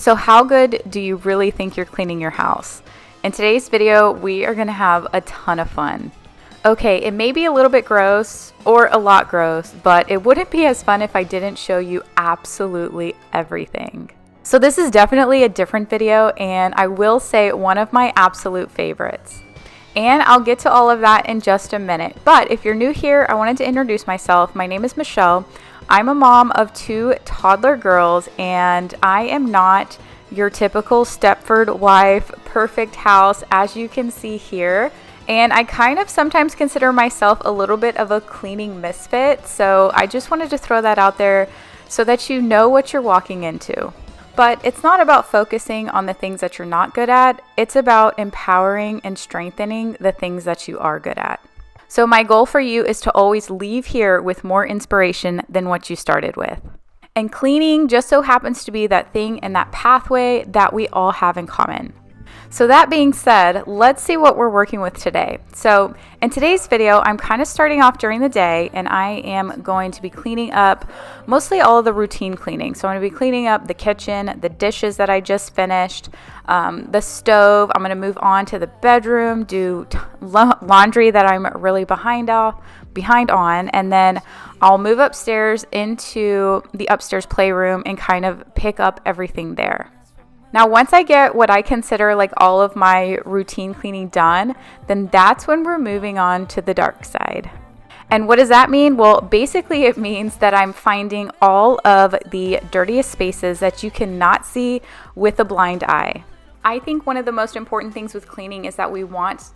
So how good do you really think you're cleaning your house? In today's video, we are gonna have a ton of fun. Okay, it may be a little bit gross or a lot gross, but it wouldn't be as fun if I didn't show you absolutely everything. So this is definitely a different video, and I will say one of my absolute favorites. And I'll get to all of that in just a minute. But if you're new here, I wanted to introduce myself. My name is Michelle. I'm a mom of 2 toddler girls, and I am not your typical Stepford wife, perfect house, as you can see here. And I kind of sometimes consider myself a little bit of a cleaning misfit. So I just wanted to throw that out there so that you know what you're walking into. But it's not about focusing on the things that you're not good at. It's about empowering and strengthening the things that you are good at. So my goal for you is to always leave here with more inspiration than what you started with. And cleaning just so happens to be that thing and that pathway that we all have in common. So that being said, let's see what we're working with today. So in today's video, I'm kind of starting off during the day, and I am going to be cleaning up mostly all of the routine cleaning. So I'm going to be cleaning up the kitchen, the dishes that I just finished, the stove. I'm going to move on to the bedroom, do laundry that I'm really behind on, and then I'll move upstairs into the upstairs playroom and kind of pick up everything there. Now, once I get what I consider like all of my routine cleaning done, then that's when we're moving on to the dark side. And what does that mean? Well, basically it means that I'm finding all of the dirtiest spaces that you cannot see with a blind eye. I think one of the most important things with cleaning is that we want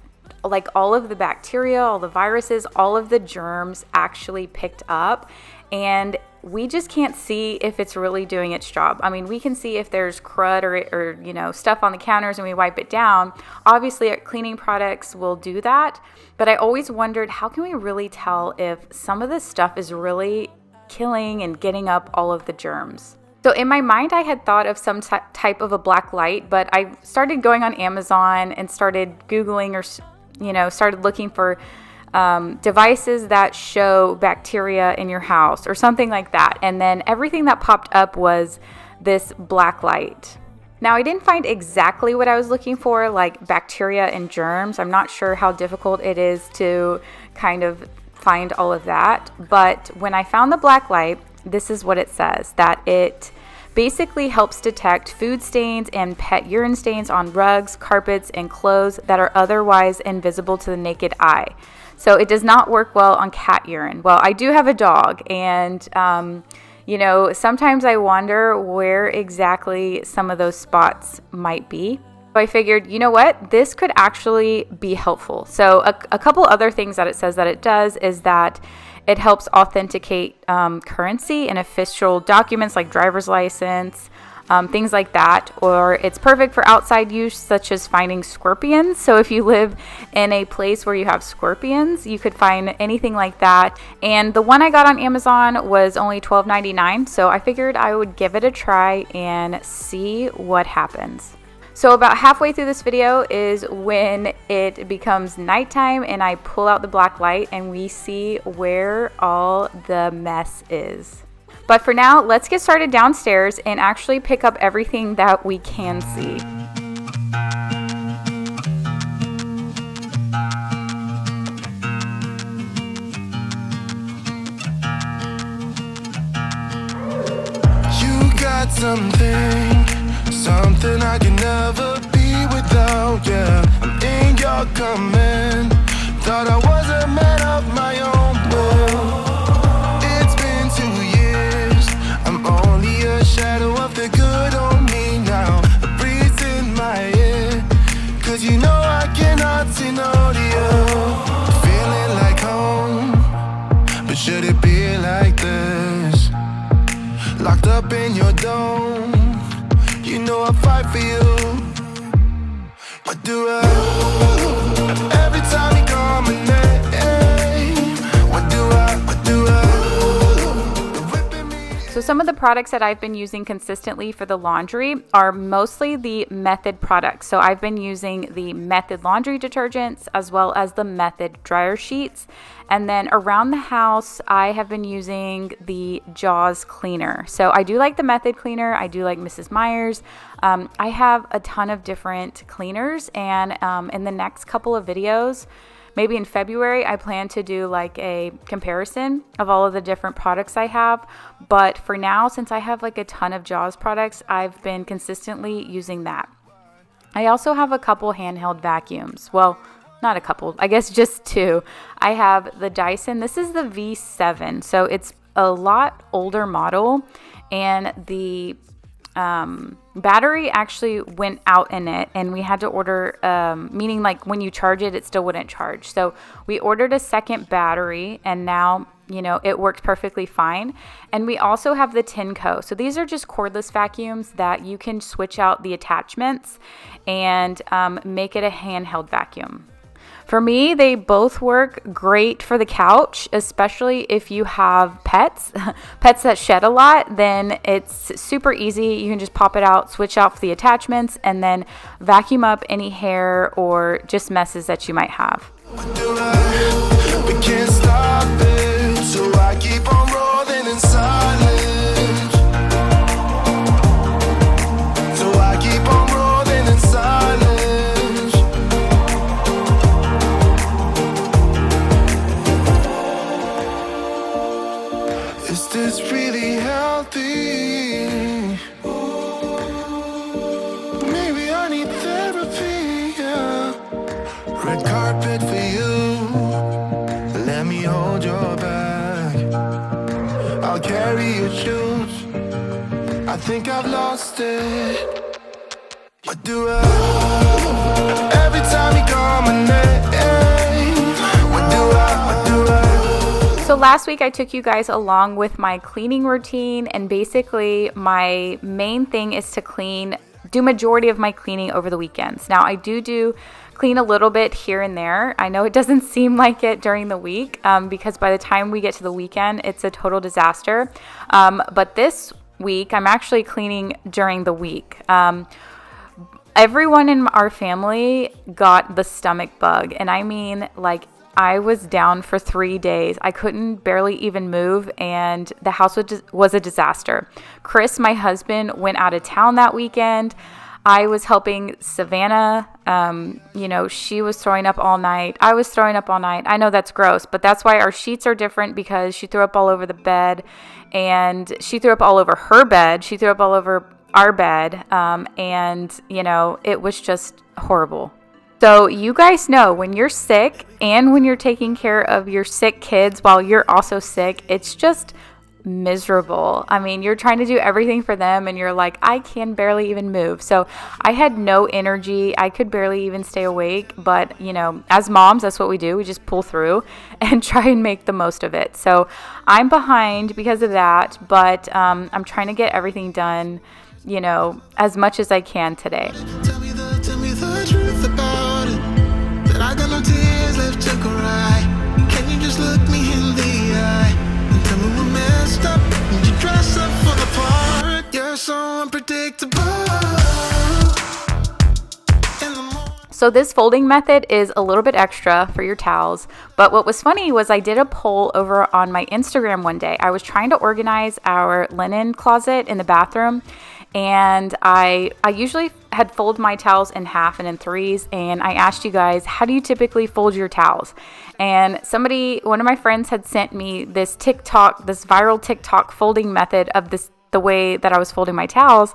like all of the bacteria, all the viruses, all of the germs actually picked up, and we just can't see if it's really doing its job. I mean, we can see if there's crud or stuff on the counters and we wipe it down. Obviously, cleaning products will do that, but I always wondered, how can we really tell if some of this stuff is really killing and getting up all of the germs? So in my mind, I had thought of some type of a black light, but I started going on Amazon and started Googling or started looking for devices that show bacteria in your house or something like that. And then everything that popped up was this Blacklight. Now, I didn't find exactly what I was looking for, like bacteria and germs. I'm not sure how difficult it is to kind of find all of that. But when I found the Blacklight, this is what it says, that it basically helps detect food stains and pet urine stains on rugs, carpets, and clothes that are otherwise invisible to the naked eye. So it does not work well on cat urine. Well, I do have a dog, and sometimes I wonder where exactly some of those spots might be. So I figured, you know what, this could actually be helpful. So a couple other things that it says that it does is that it helps authenticate currency and official documents like driver's license, things like that. Or it's perfect for outside use, such as finding scorpions. So if you live in a place where you have scorpions, you could find anything like that. And the one I got on Amazon was only $12.99. So I figured I would give it a try and see what happens. So about halfway through this video is when it becomes nighttime and I pull out the black light and we see where all the mess is. But for now, let's get started downstairs and actually pick up everything that we can see. got something I can never be without, yeah. I'm in your command. Thought I was a man of my own will. It's been 2 years. I'm only a shadow of the good on me now. A breeze in my ear, 'cause you know I cannot say no to you. Feeling like home, but should it be like this? Locked up in your dome, you know I fight for you. What do I do? Every time you call my name, what do I do? So some of the products that I've been using consistently for the laundry are mostly the Method products. So I've been using the Method laundry detergents as well as the Method dryer sheets. And then around the house, I have been using the Jaws cleaner. So I do like the Method cleaner. I do like Mrs. Meyer's. I have a ton of different cleaners, and in the next couple of videos, maybe in February, I plan to do like a comparison of all of the different products I have. But for now, since I have like a ton of Jaws products, I've been consistently using that. I also have a couple handheld vacuums. Well, not a couple, I guess just two. I have the Dyson. This is the V7. So it's a lot older model, and the battery actually went out in it, and we had to order, meaning like when you charge it, it still wouldn't charge. So we ordered a second battery, and now, you know, it works perfectly fine. And we also have the Tinco. So these are just cordless vacuums that you can switch out the attachments and make it a handheld vacuum. For me, they both work great for the couch, especially if you have pets, pets that shed a lot. Then it's super easy. You can just pop it out, switch off the attachments, and then vacuum up any hair or just messes that you might have. We can't stop it, so I keep on rolling in silence. So I keep on rolling in silence. Is this really healthy? Maybe I need therapy, yeah. Red carpet for you. Let me hold your bag. I'll carry your shoes. I think I've lost it. What do I do? Every time you call my name, what do I do? So last week I took you guys along with my cleaning routine, and basically my main thing is to do majority of my cleaning over the weekends. Now I do clean a little bit here and there. I know it doesn't seem like it during the week because by the time we get to the weekend, it's a total disaster. But this week I'm actually cleaning during the week. Everyone in our family got the stomach bug, and I mean, like, I was down for 3 days. I couldn't barely even move, and the house was a disaster. Chris, my husband, went out of town that weekend. I was helping Savannah. You know, she was throwing up all night. I was throwing up all night. I know that's gross, but that's why our sheets are different, because she threw up all over the bed, and she threw up all over her bed. She threw up all over our bed, and, you know, it was just horrible. So you guys know, when you're sick and when you're taking care of your sick kids while you're also sick, it's just miserable. I mean, you're trying to do everything for them, and you're like, I can barely even move. So I had no energy. I could barely even stay awake. But, you know, as moms, that's what we do. We just pull through and try and make the most of it. So I'm behind because of that, but I'm trying to get everything done, you know, as much as I can today. Tell me the truth about it. That I got no tears left to cry. Can you just look me in the eye and tell me we're messed up? And you dress up for the part. You're so unpredictable. In the morning. So this folding method is a little bit extra for your towels, but what was funny was I did a poll over on my Instagram one day. I was trying to organize our linen closet in the bathroom, and I usually had fold my towels in half and in threes, and I asked you guys, how do you typically fold your towels? And one of my friends had sent me this viral TikTok folding method of this the way that I was folding my towels.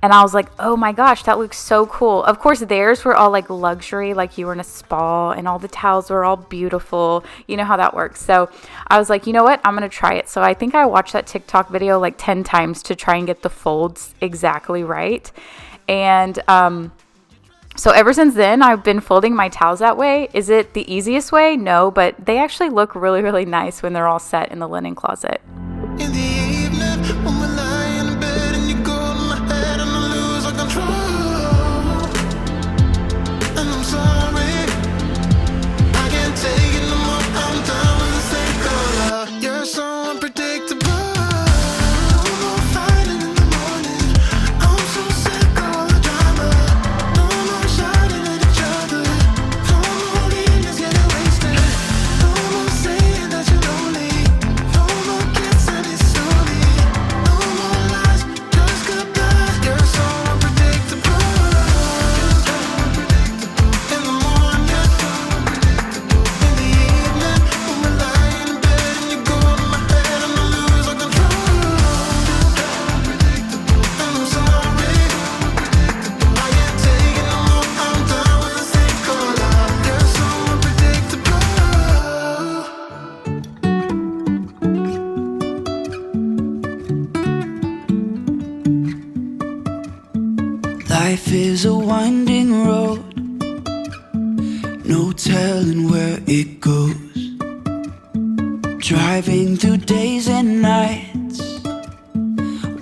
And I was like, oh my gosh, that looks so cool. Of course, theirs were all like luxury, like you were in a spa, and all the towels were all beautiful. You know how that works. So I was like, you know what? I'm going to try it. So I think I watched that TikTok video like 10 times to try and get the folds exactly right. And so ever since then, I've been folding my towels that way. Is it the easiest way? No, but they actually look really, really nice when they're all set in the linen closet. In the evening, when we lie in bed and you go to my head and I lose all control. And I'm sorry, I can't take it no more. I'm done with the same color. You're so unpredictable. No more fighting in the morning. I'm so sick of all the drama. No more shouting at each other. No more evenings getting wasted. No more saying that you're lonely. No more kissing it slowly. No more lies, just goodbye. You're so unpredictable. In the morning, you're so unpredictable. In the evening, when we're lying in bed and you go to my head and I lose all control. And I'm sorry, I can't take it no more. I'm done with the same color. You're so unpredictable. Life is a winding road, no telling where it goes. Driving through days and nights,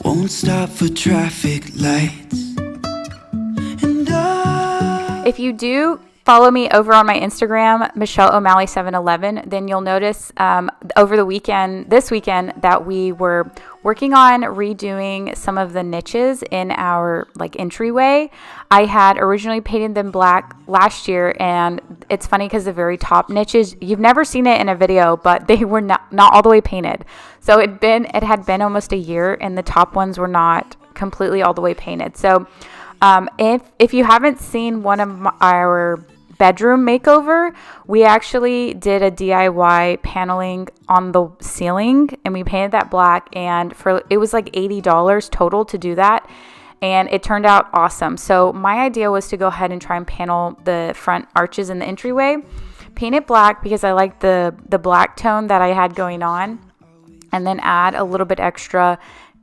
won't stop for traffic lights. And If you do follow me over on my Instagram, Michelle O'Malley 711, then you'll notice over the weekend, this weekend, that we were working on redoing some of the niches in our like entryway. I had originally painted them black last year, and it's funny because the very top niches, you've never seen it in a video, but they were not all the way painted. So it had been almost a year, and the top ones were not completely all the way painted. So if you haven't seen one of our bedroom makeover, we actually did a DIY paneling on the ceiling, and we painted that black, and it was like $80 total to do that, and it turned out awesome. So my idea was to go ahead and try and panel the front arches in the entryway, paint it black because I like the black tone that I had going on, and then add a little bit extra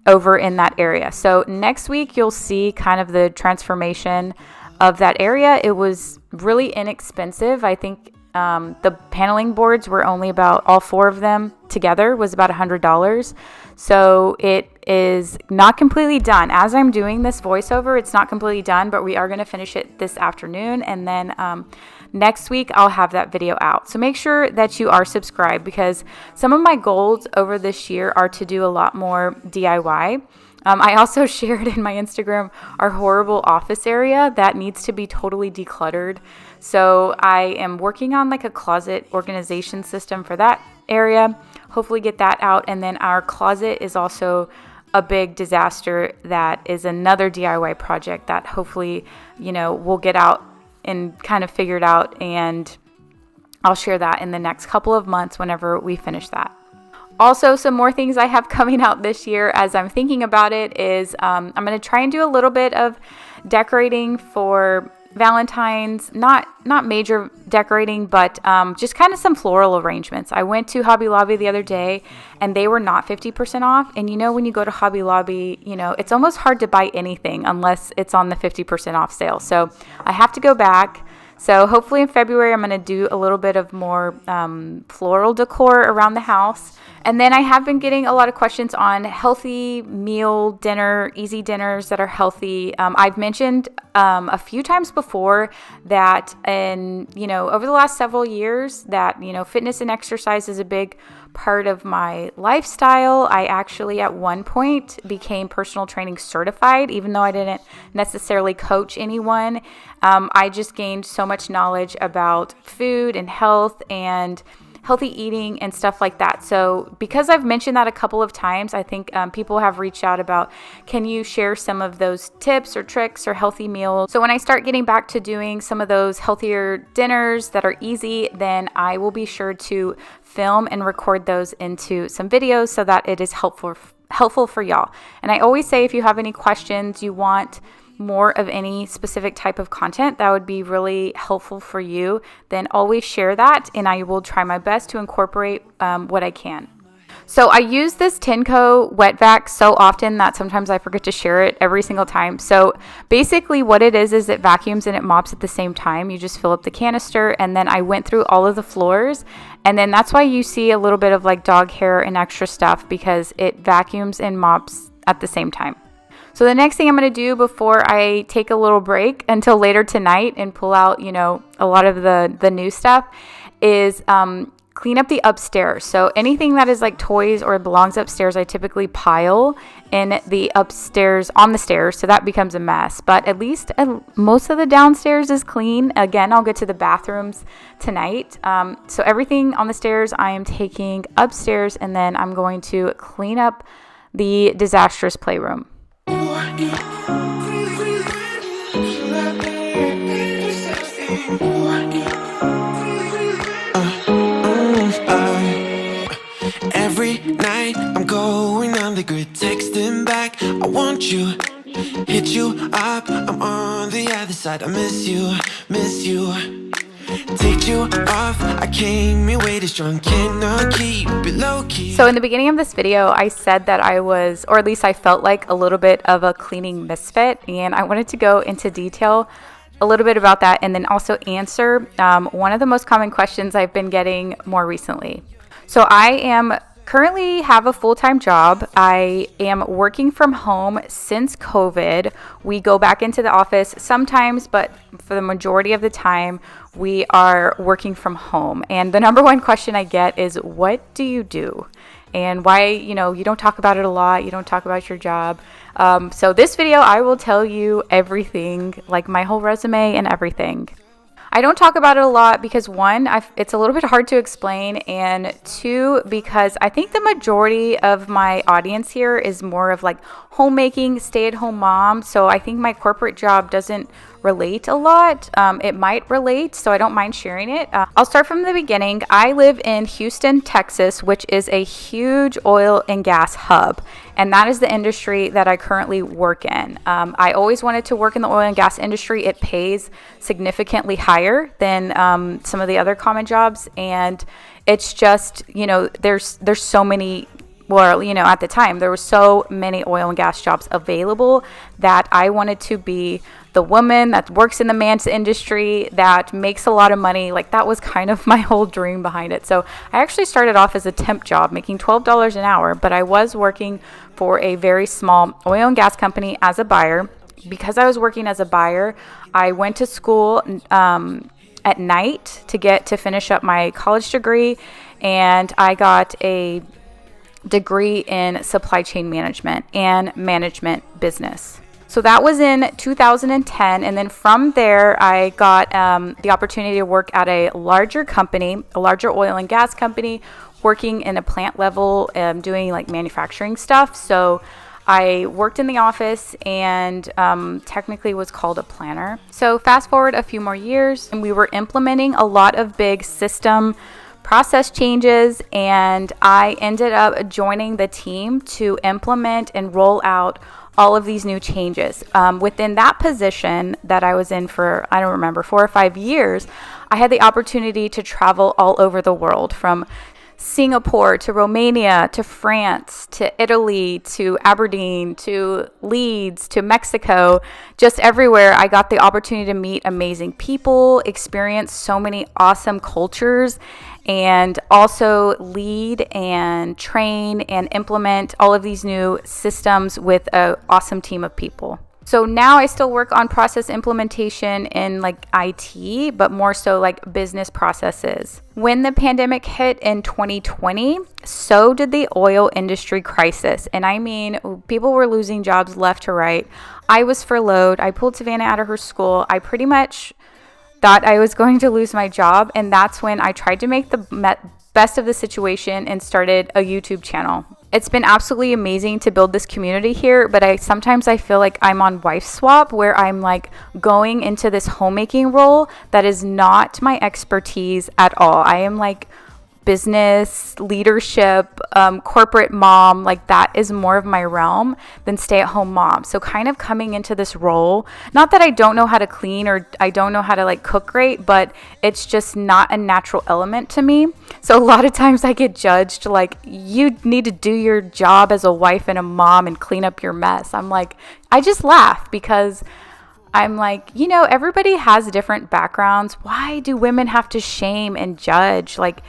over in that area. So next week you'll see kind of the transformation of that area. It was really inexpensive. I think the paneling boards were only about, all four of them together was about $100. So it is not completely done. As I'm doing this voiceover, it's not completely done, but we are going to finish it this afternoon. And then next week I'll have that video out. So make sure that you are subscribed, because some of my goals over this year are to do a lot more DIY. I also shared in my Instagram our horrible office area that needs to be totally decluttered. So I am working on like a closet organization system for that area. Hopefully get that out. And then our closet is also a big disaster. That is another DIY project that hopefully, we'll get out and kind of figure it out. And I'll share that in the next couple of months whenever we finish that. Also, some more things I have coming out this year as I'm thinking about it is I'm going to try and do a little bit of decorating for Valentine's, not major decorating, but just kind of some floral arrangements. I went to Hobby Lobby the other day and they were not 50% off. And when you go to Hobby Lobby, it's almost hard to buy anything unless it's on the 50% off sale. So I have to go back. So hopefully in February, I'm going to do a little bit of more floral decor around the house. And then I have been getting a lot of questions on healthy meal dinner, easy dinners that are healthy. I've mentioned a few times before that over the last several years that, fitness and exercise is a big part of my lifestyle. I actually at one point became personal training certified, even though I didn't necessarily coach anyone. I just gained so much knowledge about food and health and healthy eating and stuff like that. So because I've mentioned that a couple of times, I think people have reached out about, can you share some of those tips or tricks or healthy meals? So when I start getting back to doing some of those healthier dinners that are easy, then I will be sure to film and record those into some videos so that it is helpful helpful for y'all. And I always say, if you have any questions, you want more of any specific type of content that would be really helpful for you, then always share that, and I will try my best to incorporate what I can. So I use this Tenco wet vac so often that sometimes I forget to share it every single time. So basically what it is it vacuums and it mops at the same time. You just fill up the canister, and then I went through all of the floors, and then that's why you see a little bit of like dog hair and extra stuff, because it vacuums and mops at the same time. So the next thing I'm going to do before I take a little break until later tonight and pull out, a lot of the new stuff is clean up the upstairs. So anything that is like toys or belongs upstairs, I typically pile in the upstairs on the stairs, so that becomes a mess. But at least most of the downstairs is clean. Again, I'll get to the bathrooms tonight. So everything on the stairs I am taking upstairs, and then I'm going to clean up the disastrous playroom. Every night I'm going on the grid, texting back, I want you, hit you up, I'm on the other side, I miss you. Take you off, I came here way too strong, cannot keep it low key. So in the beginning of this video, I said that I was, or at least I felt like, a little bit of a cleaning misfit, and I wanted to go into detail a little bit about that, and then also answer one of the most common questions I've been getting more recently. So I currently have a full-time job. I am working from home since COVID. We go back into the office sometimes, but for the majority of the time, we are working from home. And the number one question I get is, what do you do? And why, you don't talk about it a lot. You don't talk about your job. So this video, I will tell you everything, like my whole resume and everything. I don't talk about it a lot because one, it's a little bit hard to explain, and two, because I think the majority of my audience here is more of like homemaking, stay-at-home mom. So I think my corporate job doesn't relate a lot. It might relate, so I don't mind sharing it. I'll start from the beginning. I live in Houston, Texas, which is a huge oil and gas hub, and that is the industry that I currently work in. I always wanted to work in the oil and gas industry. It pays significantly higher than some of the other common jobs, and it's just, there's so many. Well, at the time, there were so many oil and gas jobs available that I wanted to be the woman that works in the man's industry that makes a lot of money. Like, that was kind of my whole dream behind it. So I actually started off as a temp job making $12 an hour, but I was working for a very small oil and gas company as a buyer. Because I was working as a buyer, I went to school at night to finish up my college degree, and I got a degree in supply chain management and management business. So that was in 2010, and then from there I got the opportunity to work at a larger company, a larger oil and gas company, working in a plant level, doing like manufacturing stuff. So I worked in the office and technically was called a planner. So fast forward a few more years, and we were implementing a lot of big system process changes, and I ended up joining the team to implement and roll out all of these new changes. Within that position that I was in for, I don't remember, 4 or 5 years, I had the opportunity to travel all over the world, from Singapore to Romania to France to Italy to Aberdeen to Leeds to Mexico. Just everywhere, I got the opportunity to meet amazing people, experience so many awesome cultures, and also lead and train and implement all of these new systems with an awesome team of people. So now I still work on process implementation in like IT, but more so like business processes. When the pandemic hit in 2020, so did the oil industry crisis. And I mean, people were losing jobs left to right. I was furloughed. I pulled Savannah out of her school. I pretty much thought I was going to lose my job. And that's when I tried to make the best of the situation and started a YouTube channel. It's been absolutely amazing to build this community here, but sometimes I feel like I'm on wife swap, where I'm like going into this homemaking role that is not my expertise at all. I am like business, leadership, corporate mom, like that is more of my realm than stay-at-home mom. So kind of coming into this role, not that I don't know how to clean or I don't know how to like cook great, but it's just not a natural element to me. So a lot of times I get judged like, you need to do your job as a wife and a mom and clean up your mess. I'm like, I just laugh because I'm like, everybody has different backgrounds. Why do women have to shame and judge? Like,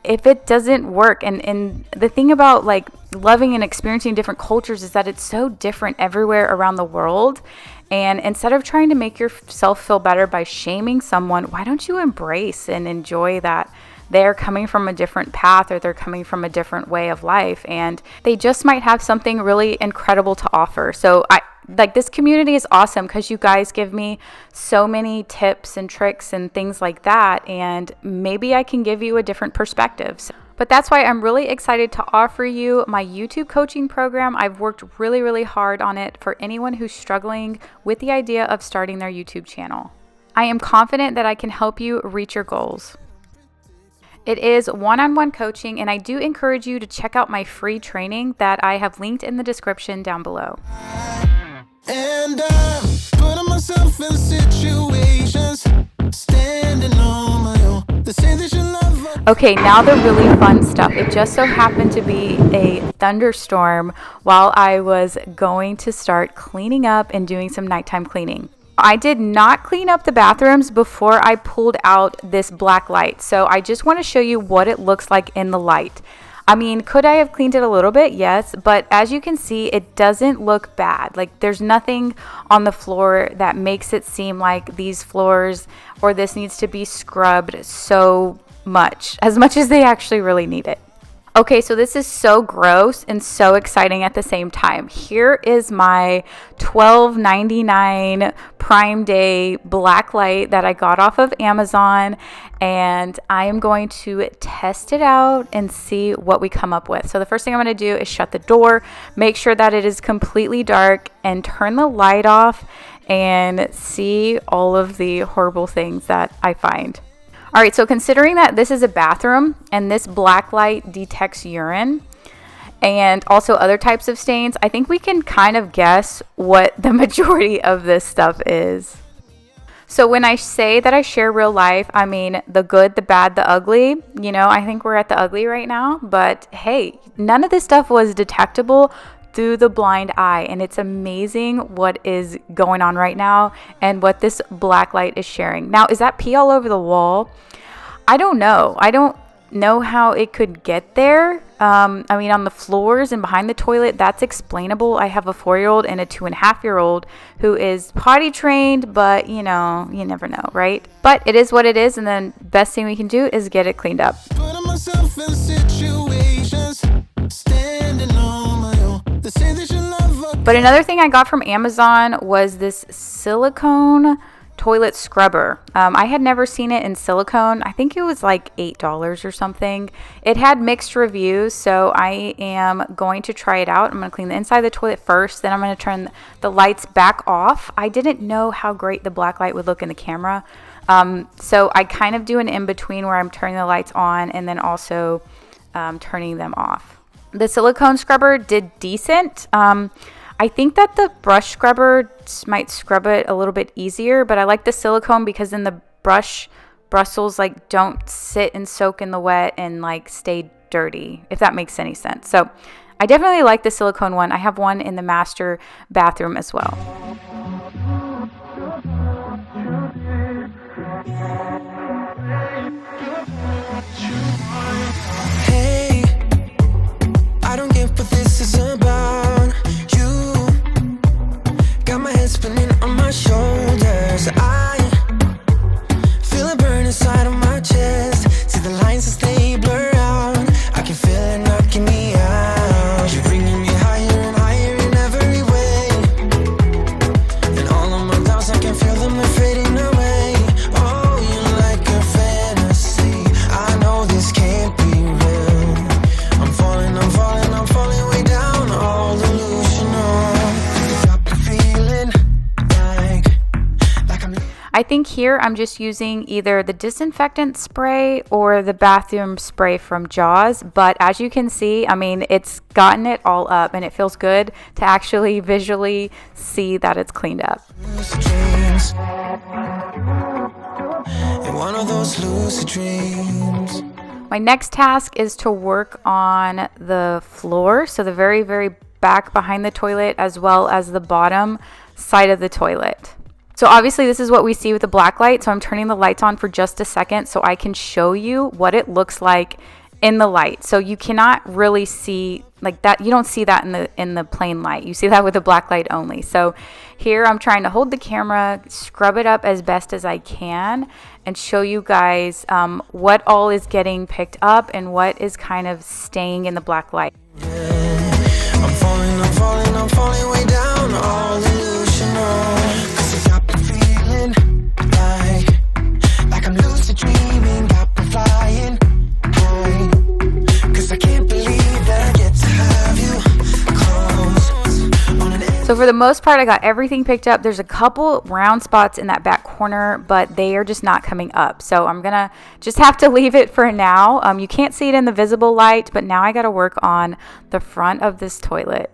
if it doesn't work, and the thing about like loving and experiencing different cultures is that it's so different everywhere around the world. And instead of trying to make yourself feel better by shaming someone, why don't you embrace and enjoy that they're coming from a different path or they're coming from a different way of life, and they just might have something really incredible to offer. So this community is awesome because you guys give me so many tips and tricks and things like that, and maybe I can give you a different perspective. But that's why I'm really excited to offer you my YouTube coaching program. I've worked really, really hard on it for anyone who's struggling with the idea of starting their YouTube channel. I am confident that I can help you reach your goals. It is one-on-one coaching, and I do encourage you to check out my free training that I have linked in the description down below. And I'm putting myself in situations, standing on my own. They say that you love. Okay, now the really fun stuff. It just so happened to be a thunderstorm while I was going to start cleaning up and doing some nighttime cleaning. I did not clean up the bathrooms before I pulled out this black light. So I just want to show you what it looks like in the light. I mean, could I have cleaned it a little bit? Yes, but as you can see, it doesn't look bad. Like there's nothing on the floor that makes it seem like these floors or this needs to be scrubbed so much, as much as they actually really need it. Okay, so this is so gross and so exciting at the same time. Here is my $12.99 Prime Day Blacklight that I got off of Amazon, and I am going to test it out and see what we come up with. So the first thing I'm going to do is shut the door, make sure that it is completely dark, and turn the light off and see all of the horrible things that I find. All right, so considering that this is a bathroom and this black light detects urine and also other types of stains, I think we can kind of guess what the majority of this stuff is. So when I say that I share real life, I mean the good, the bad, the ugly. I think we're at the ugly right now, but hey, none of this stuff was detectable through the blind eye, and it's amazing what is going on right now and what this black light is sharing. Now, is that pee all over the wall? I don't know. I don't know how it could get there. I mean, on the floors and behind the toilet, that's explainable. I have a 4-year-old and a 2.5-year-old who is potty trained, but you never know, right? But it is what it is, and then best thing we can do is get it cleaned up. Putting myself in situations, standing on my own. They say that you love. But another thing I got from Amazon was this silicone toilet scrubber. I had never seen it in silicone. I think it was like $8 or something. It had mixed reviews, so I am going to try it out. I'm going to clean the inside of the toilet first, then I'm going to turn the lights back off. I didn't know how great the black light would look in the camera. So I kind of do an in-between where I'm turning the lights on and then also turning them off. The silicone scrubber did decent. I think that the brush scrubber might scrub it a little bit easier, but I like the silicone because then the bristles like don't sit and soak in the wet and like stay dirty, if that makes any sense. So I definitely like the silicone one. I have one in the master bathroom as well. Hey, I don't get what this is about. Got my head spinning on my shoulders. I feel a burn inside of my chest. See the lines as they blur out. I can feel it knocking me out. You're bringing me higher and higher in every way. And all of my doubts, I can feel them, they're fading away. Oh, you're like a fantasy. I know this can't be real. I'm falling way down. I think here I'm just using either the disinfectant spray or the bathroom spray from Jaws, but as you can see, I mean, it's gotten it all up and it feels good to actually visually see that it's cleaned up. One of those lucid dreams. My next task is to work on the floor, so the very, very back behind the toilet as well as the bottom side of the toilet. So obviously this is what we see with the black light, so I'm turning the lights on for just a second so I can show you what it looks like in the light. So you cannot really see like that. You don't see that in the plain light. You see that with the black light only. So here I'm trying to hold the camera, scrub it up as best as I can, and show you guys what all is getting picked up and what is kind of staying in the black light. I'm falling way down, all illusional. 'Cause I got me feeling like I'm lucid dreaming, got me flying high. 'Cause I can't believe that I get to have you close on an. So for the most part, I got everything picked up. There's a couple round spots in that back corner, but they are just not coming up. So I'm gonna just have to leave it for now. You can't see it in the visible light, but now I gotta work on the front of this toilet.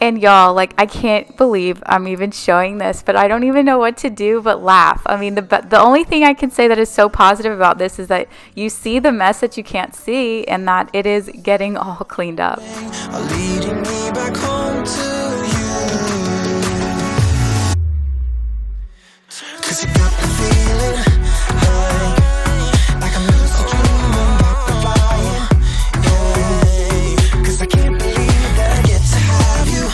And y'all, like, I can't believe I'm even showing this, but I don't even know what to do but laugh. I mean, the only thing I can say that is so positive about this is that you see the mess that you can't see and that it is getting all cleaned up. Are leading me back home to you. 'Cause you got me feeling like I'm lucid dreaming, got me flying. Yeah. 'Cause I can't believe that I get to have you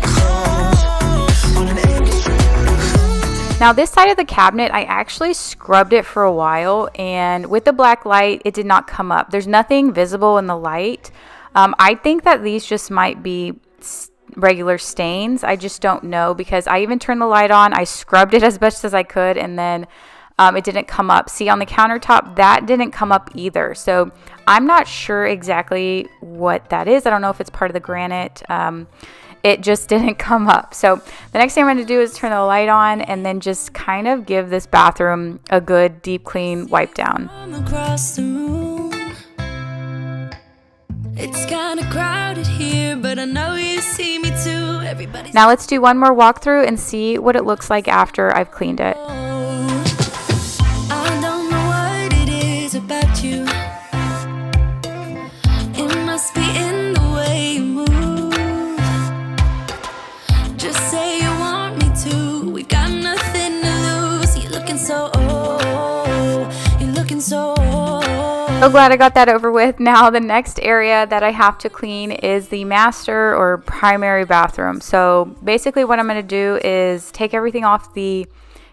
close on an empty street. Now this side of the cabinet, I actually scrubbed it for a while, and with the black light, it did not come up. There's nothing visible in the light. I think that these just might be regular stains. I just don't know, because I even turned the light on. I scrubbed it as best as I could, and then it didn't come up. See, on the countertop, that didn't come up either. So I'm not sure exactly what that is. I don't know if it's part of the granite. It just didn't come up. So the next thing I'm going to do is turn the light on and then just kind of give this bathroom a good deep clean wipe down. Across the room. It's kind of crowded here, but I know you see me too. Everybody's Now let's do one more walkthrough and see what it looks like after I've cleaned it. I don't know what it is about you. It must be in the way you move. Just say you want me to. We've got nothing to lose. You're looking so old. You're looking so old. So glad I got that over with. Now the next area that I have to clean is the master or primary bathroom. So basically what I'm going to do is take everything off the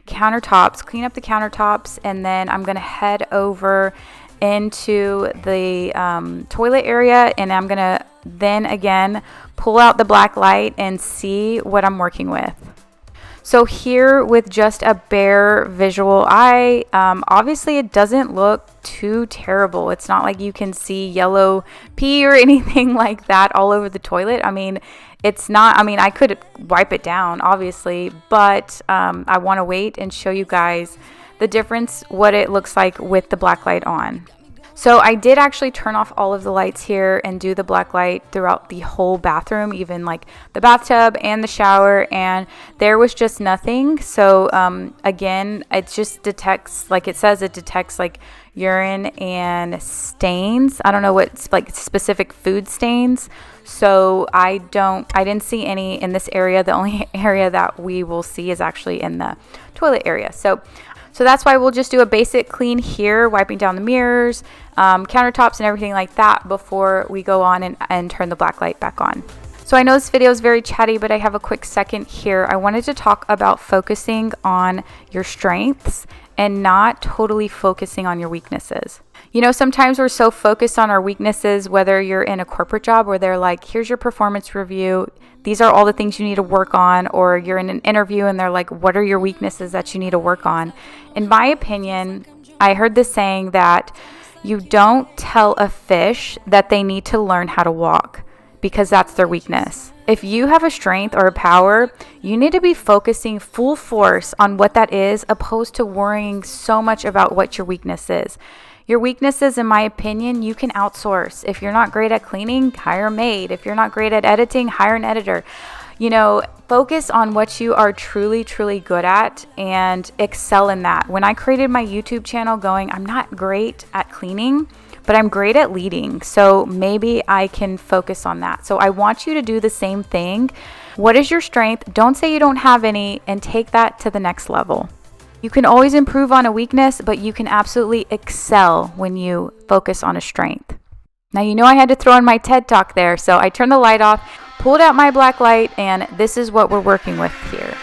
countertops, clean up the countertops, and then I'm going to head over into the toilet area, and I'm going to then again pull out the black light and see what I'm working with. So here with just a bare visual eye, obviously it doesn't look too terrible. It's not like you can see yellow pee or anything like that all over the toilet. I mean, it's not, I mean, I could wipe it down obviously, but I want to wait and show you guys the difference, what it looks like with the black light on. So I did actually turn off all of the lights here and do the black light throughout the whole bathroom, even like the bathtub and the shower, and there was just nothing. So again, it just detects, like it says, it detects like urine and stains. I don't know what, like specific food stains. So I didn't see any in this area. The only area that we will see is actually in the toilet area. So that's why we'll just do a basic clean here, wiping down the mirrors, countertops, and everything like that before we go on and turn the black light back on. So I know this video is very chatty, but I have a quick second here. I wanted to talk about focusing on your strengths and not totally focusing on your weaknesses. You know, sometimes we're so focused on our weaknesses, whether you're in a corporate job where they're like, here's your performance review, these are all the things you need to work on, or you're in an interview and they're like, what are your weaknesses that you need to work on? In my opinion, I heard this saying that you don't tell a fish that they need to learn how to walk, because that's their weakness. If you have a strength or a power, you need to be focusing full force on what that is, opposed to worrying so much about what your weakness is. Your weaknesses, in my opinion, you can outsource. If you're not great at cleaning, hire a maid. If you're not great at editing, hire an editor. Focus on what you are truly, truly good at and excel in that. When I created my YouTube channel I'm not great at cleaning, but I'm great at leading. So maybe I can focus on that. So I want you to do the same thing. What is your strength? Don't say you don't have any, and take that to the next level. You can always improve on a weakness, but you can absolutely excel when you focus on a strength. Now, I had to throw in my TED Talk there, so I turned the light off, pulled out my Blacklight, and this is what we're working with here.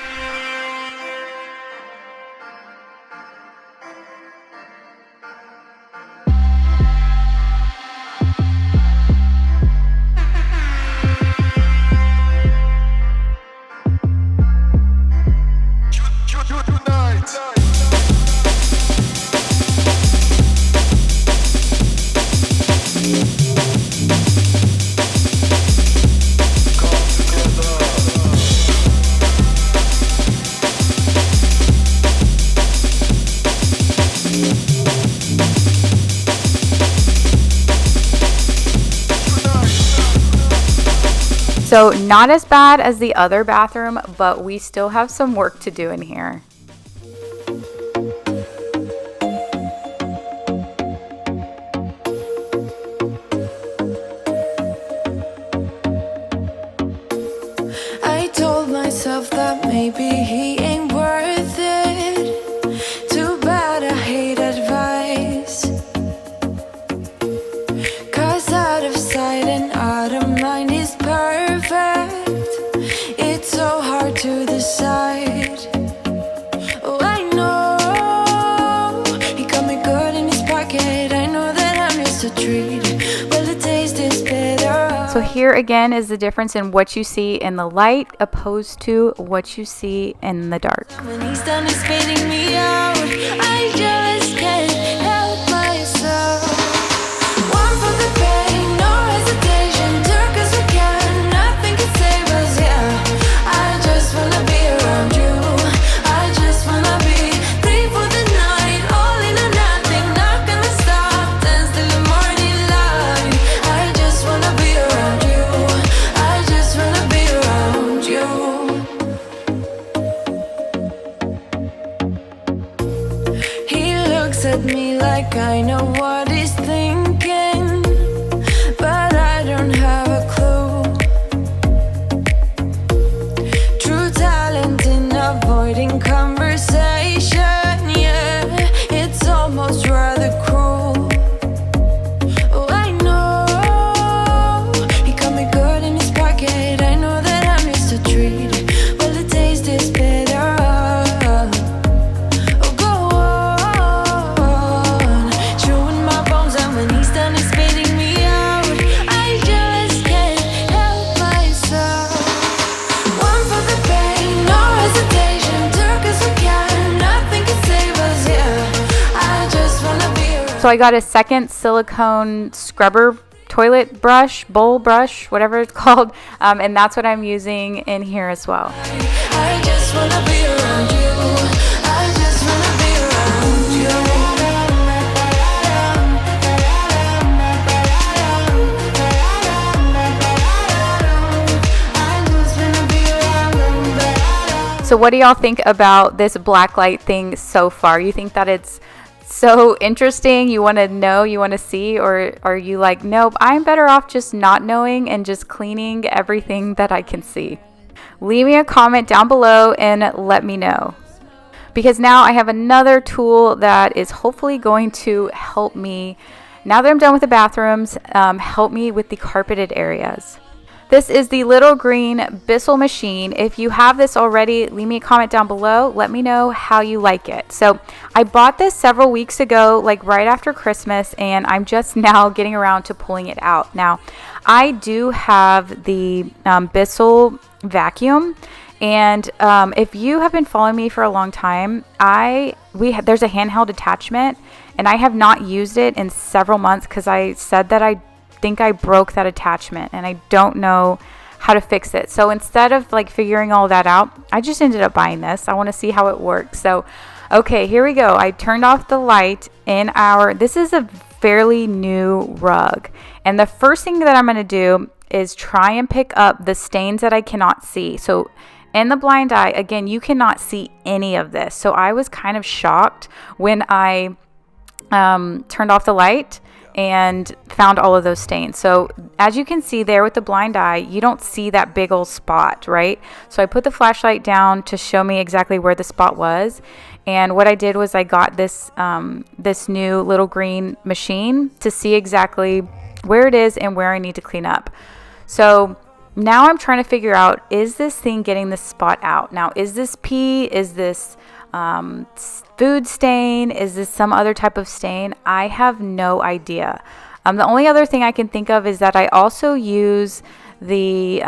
So not as bad as the other bathroom, but we still have some work to do in here. I told myself that maybe he ain't worth it. Too bad I hate advice. 'Cause out of sight and out of mind is perfect. It's so hard to decide. Oh, I know he got me good in his pocket. I know that I missed a treat. Well, the taste is better. So here again is the difference in what you see in the light opposed to what you see in the dark. When he's done spitting me out, I just can't help myself. One for the pain, no hesitation, took us again, nothing can save us, yeah. I just wanna be around you, I just wanna be free for the night, all in or nothing, not gonna stop, dance till the morning light. I just wanna be around you, I just wanna be around you. He looks at me like I know what he's thinking, but I don't have a clue. True talent in avoiding conversation, yeah, it's almost rather cruel. Oh, I know he got me good in his pocket. I know that I missed a treat. Well, the taste is better. Oh, go on, chewing my bones, and when he's done spitting me out, I just can't help myself. One for the pain, no hesitation, took us again, nothing can save us, yeah. I just wanna be around. So I got a second silicone scrubber toilet brush, bowl brush, whatever it's called, and that's what I'm using in here as well. I just wanna be around you. I just wanna be around you. I just wanna be around you. So what do y'all think about this Blacklight thing so far? You think that it's so interesting, you want to know, you want to see, or are you like, nope, I'm better off just not knowing and just cleaning everything that I can see? Leave me a comment down below and let me know, because now I have another tool that is hopefully going to help me, now that I'm done with the bathrooms, help me with the carpeted areas. This is the little green Bissell machine. If you have this already, leave me a comment down below. Let me know how you like it. So I bought this several weeks ago, like right after Christmas, and I'm just now getting around to pulling it out. Now, I do have the Bissell vacuum, and if you have been following me for a long time, there's a handheld attachment, and I have not used it in several months because I said that I think I broke that attachment and I don't know how to fix it. So instead of like figuring all that out, I just ended up buying this. I want to see how it works. So, okay, here we go. I turned off the light in this is a fairly new rug. And the first thing that I'm going to do is try and pick up the stains that I cannot see. So in the blind eye, again, you cannot see any of this. So I was kind of shocked when I turned off the light and found all of those stains. So as you can see there with the blind eye, you don't see that big old spot, right? So I put the flashlight down to show me exactly where the spot was. And what I did was I got this this new little green machine to see exactly where it is and where I need to clean up. So now I'm trying to figure out, is this thing getting this spot out? Now, is this pee? Is this food stain? Is this some other type of stain? I have no idea. The only other thing I can think of is that I also use the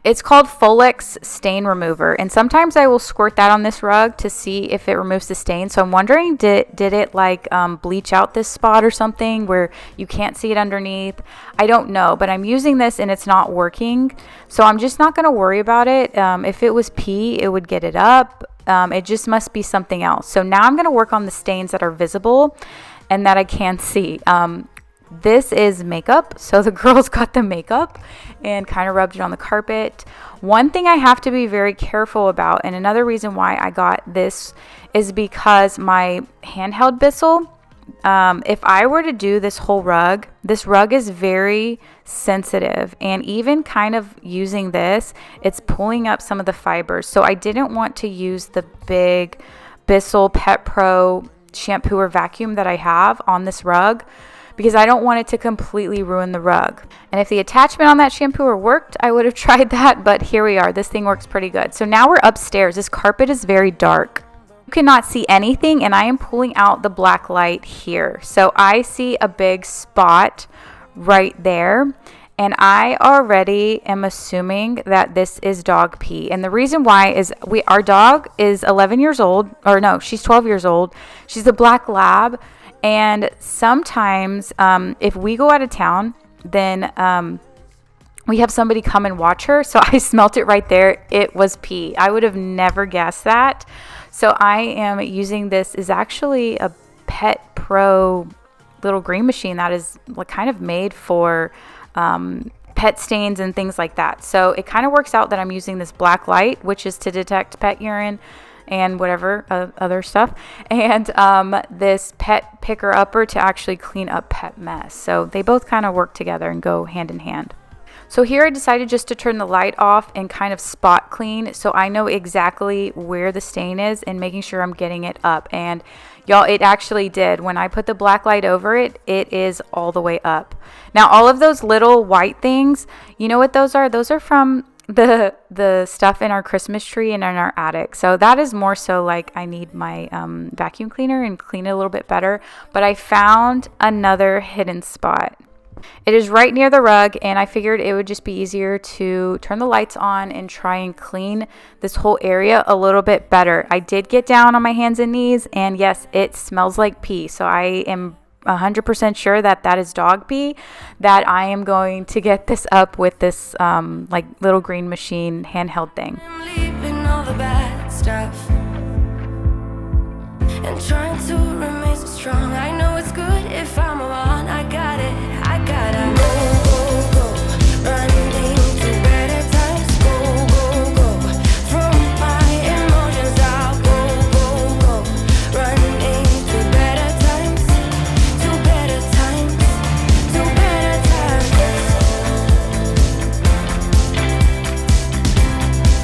it's called Folex stain remover, and sometimes I will squirt that on this rug to see if it removes the stain. So I'm wondering, did it like bleach out this spot or something where you can't see it underneath? I don't know, but I'm using this and it's not working, so I'm just not going to worry about it. If it was pee, it would get it up. It just must be something else. So now I'm going to work on the stains that are visible and that I can see. This is makeup. So the girls got the makeup and kind of rubbed it on the carpet. One thing I have to be very careful about, and another reason why I got this, is because my handheld Bissell, if I were to do this whole rug, this rug is very sensitive, and even kind of using this, it's pulling up some of the fibers. So I didn't want to use the big Bissell Pet Pro shampoo or vacuum that I have on this rug, because I don't want it to completely ruin the rug. And if the attachment on that shampooer worked, I would have tried that, but here we are. This thing works pretty good. So now we're upstairs. This carpet is very dark. You cannot see anything, and I am pulling out the black light here. So I see a big spot right there, and I already am assuming that this is dog pee. And the reason why is our dog is 11 years old, or no, she's 12 years old. She's a black lab. And sometimes if we go out of town, then we have somebody come and watch her. So I smelt it right there. It was pee. I would have never guessed that. So I am using this. Is actually a Pet Pro little green machine that is kind of made for pet stains and things like that. So it kind of works out that I'm using this black light, which is to detect pet urine and whatever other stuff, and this pet picker upper to actually clean up pet mess. So they both kind of work together and go hand in hand. So here I decided just to turn the light off and kind of spot clean, so I know exactly where the stain is and making sure I'm getting it up. And y'all, it actually did. When I put the black light over it, it is all the way up. Now all of those little white things, you know what those are? Those are from the stuff in our Christmas tree and in our attic. So that is more so like I need my vacuum cleaner and clean it a little bit better. But I found another hidden spot. It is right near the rug, and I figured it would just be easier to turn the lights on and try and clean this whole area a little bit better. I did get down on my hands and knees, and yes, it smells like pee. So I am 100% sure that that is dog pee, that I am going to get this up with this like little green machine handheld thing. I'm leaving all the bad stuff and trying to remain so strong. I know it's good if I'm alone. I got it. I gotta go, running to better times. Go, from my emotions. I'll go, running to better times, to better times, to better times,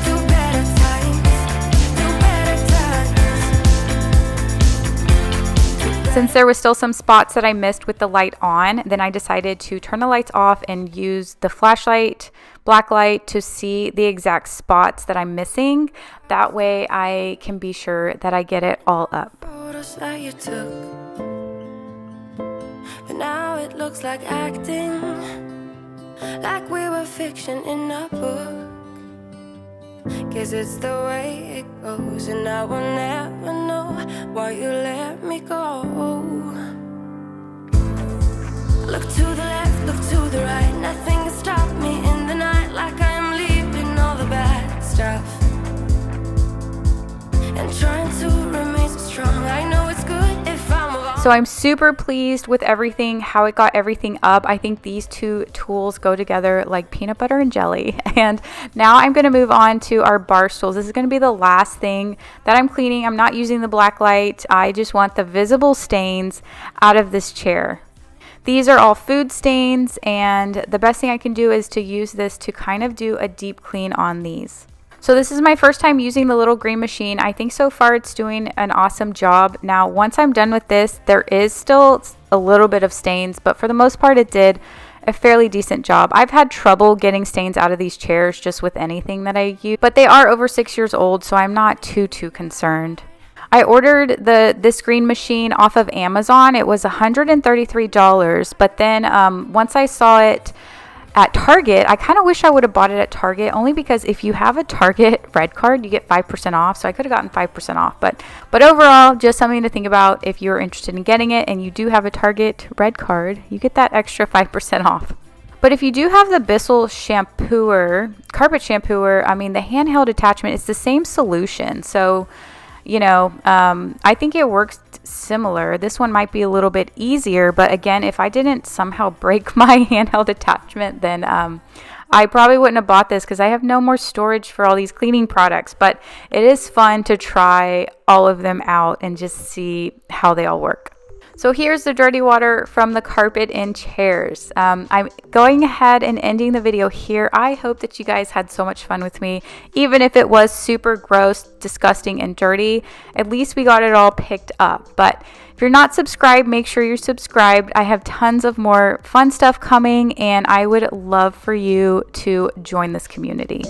to better times, to better times. Since there was still some spots that I missed with the light on, then I decided to turn the lights off and use the flashlight, black light, to see the exact spots that I'm missing. That way I can be sure that I get it all up. Photos that you took, but now it looks like acting, like we were fiction in a book. Guess it's the way it goes, and I will never know why you let me go. Look to the left, look to the right. Nothing can stop me in the night, like I am leaving all the bad stuff and trying to remain so strong. I know it's good if I'm alone. So I'm super pleased with everything, how it got everything up. I think these two tools go together like peanut butter and jelly. And now I'm going to move on to our Barstools. This is going to be the last thing that I'm cleaning. I'm not using the Blacklight. I just want the visible stains out of this chair. These are all food stains, and the best thing I can do is to use this to kind of do a deep clean on these. So this is my first time using the little green machine. I think so far it's doing an awesome job. Now, once I'm done with this, there is still a little bit of stains, but for the most part it did a fairly decent job. I've had trouble getting stains out of these chairs just with anything that I use, but they are over 6 years old, so I'm not too concerned. I ordered this green machine off of Amazon. It was $133, but then once I saw it at Target, I kind of wish I would have bought it at Target, only because if you have a Target red card, you get 5% off. So I could have gotten 5% off. But overall, just something to think about if you're interested in getting it and you do have a Target red card, you get that extra 5% off. But if you do have the Bissell shampooer, carpet shampooer, I mean, the handheld attachment, it's the same solution. So, you know, I think it works similar. This one might be a little bit easier, but again, if I didn't somehow break my handheld attachment, then I probably wouldn't have bought this because I have no more storage for all these cleaning products. But it is fun to try all of them out and just see how they all work. So here's the dirty water from the carpet and chairs. I'm going ahead and ending the video here. I hope that you guys had so much fun with me. Even if it was super gross, disgusting, and dirty, at least we got it all picked up. But if you're not subscribed, make sure you're subscribed. I have tons of more fun stuff coming, and I would love for you to join this community.